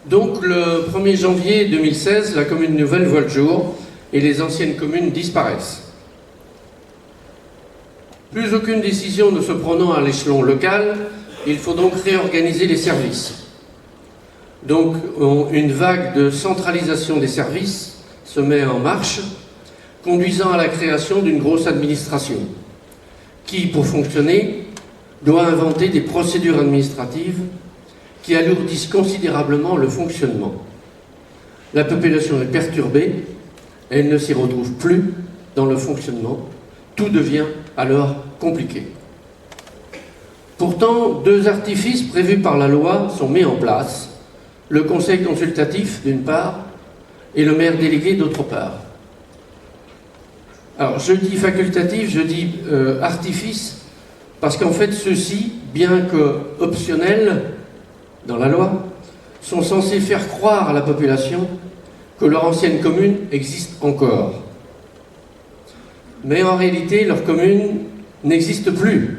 Donc le 1er janvier 2016, la commune nouvelle voit le jour et les anciennes communes disparaissent. Plus aucune décision ne se prenant à l'échelon local, il faut donc réorganiser les services. Donc une vague de centralisation des services se met en marche, conduisant à la création d'une grosse administration qui, pour fonctionner, doit inventer des procédures administratives qui alourdissent considérablement le fonctionnement. La population est perturbée, elle ne s'y retrouve plus dans le fonctionnement, tout devient alors compliqué. Pourtant, deux artifices prévus par la loi sont mis en place, le conseil consultatif d'une part et le maire délégué d'autre part. Alors je dis facultatif, je dis artifice, parce qu'en fait ceux-ci, bien que optionnels dans la loi, sont censés faire croire à la population que leur ancienne commune existe encore. Mais en réalité, leur commune n'existe plus.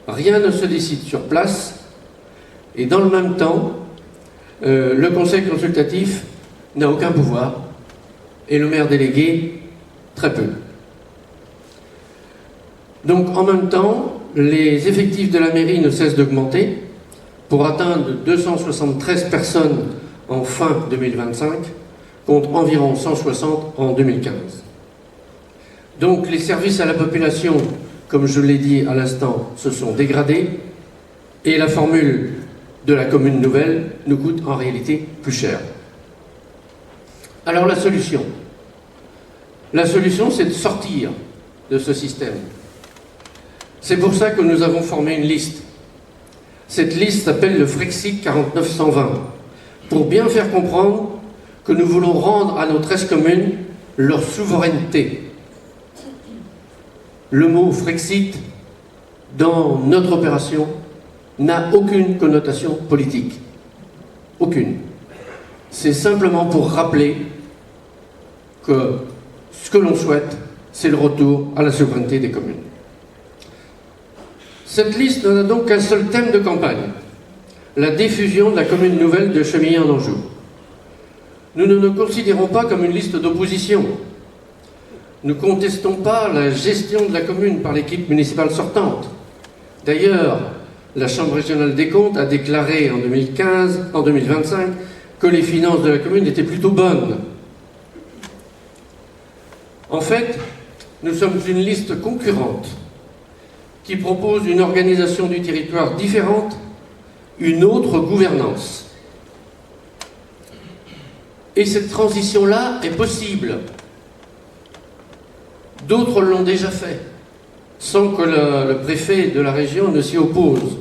Rien ne se décide sur place, et dans le même temps, le conseil consultatif n'a aucun pouvoir, et le maire délégué, très peu. Donc en même temps, les effectifs de la mairie ne cessent d'augmenter pour atteindre 273 personnes en fin 2025, contre environ 160 en 2015. Donc les services à la population, comme je l'ai dit à l'instant, se sont dégradés et la formule de la commune nouvelle nous coûte en réalité plus cher. Alors la solution, c'est de sortir de ce système. C'est pour ça que nous avons formé une liste. Cette liste s'appelle le Frexit 49-120, pour bien faire comprendre que nous voulons rendre à nos 13 communes leur souveraineté. Le mot Frexit, dans notre opération, n'a aucune connotation politique. Aucune. C'est simplement pour rappeler que ce que l'on souhaite, c'est le retour à la souveraineté des communes. Cette liste n'a donc qu'un seul thème de campagne, la diffusion de la commune nouvelle de Chemillé-en-Anjou. Nous ne nous considérons pas comme une liste d'opposition. Nous ne contestons pas la gestion de la commune par l'équipe municipale sortante. D'ailleurs, la Chambre régionale des comptes a déclaré en 2025, que les finances de la commune étaient plutôt bonnes. En fait, nous sommes une liste concurrente qui propose une organisation du territoire différente, une autre gouvernance. Et cette transition-là est possible. D'autres l'ont déjà fait, sans que le préfet de la région ne s'y oppose.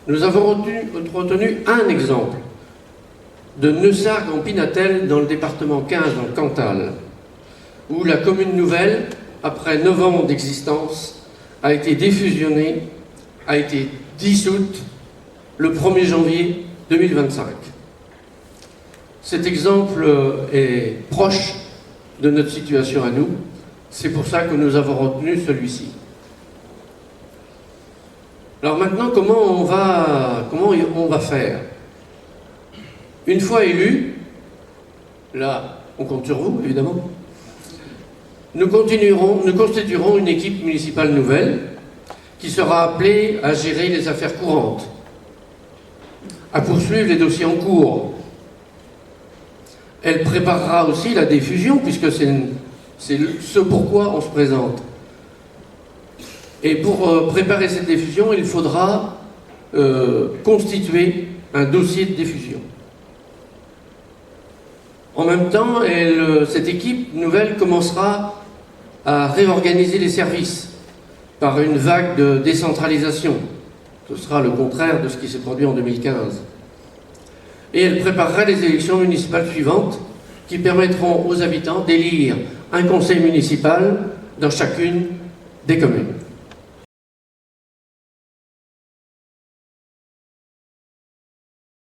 Nous avons retenu un exemple de Neussargues en Pinatel, dans le département 15, en Cantal, où la commune nouvelle, après 9 ans d'existence, a été défusionnée, a été dissoute le 1er janvier 2025. Cet exemple est proche de notre situation à nous. C'est pour ça que nous avons retenu celui-ci. Alors maintenant, comment on va faire? Une fois élus, là, on compte sur vous, évidemment, nous constituerons une équipe municipale nouvelle qui sera appelée à gérer les affaires courantes, à poursuivre les dossiers en cours. Elle préparera aussi la diffusion, puisque c'est ce pourquoi on se présente. Et pour préparer cette diffusion, il faudra constituer un dossier de diffusion. En même temps, cette équipe nouvelle commencera à réorganiser les services par une vague de décentralisation. Ce sera le contraire de ce qui s'est produit en 2015. Et elle préparera les élections municipales suivantes qui permettront aux habitants d'élire un conseil municipal dans chacune des communes.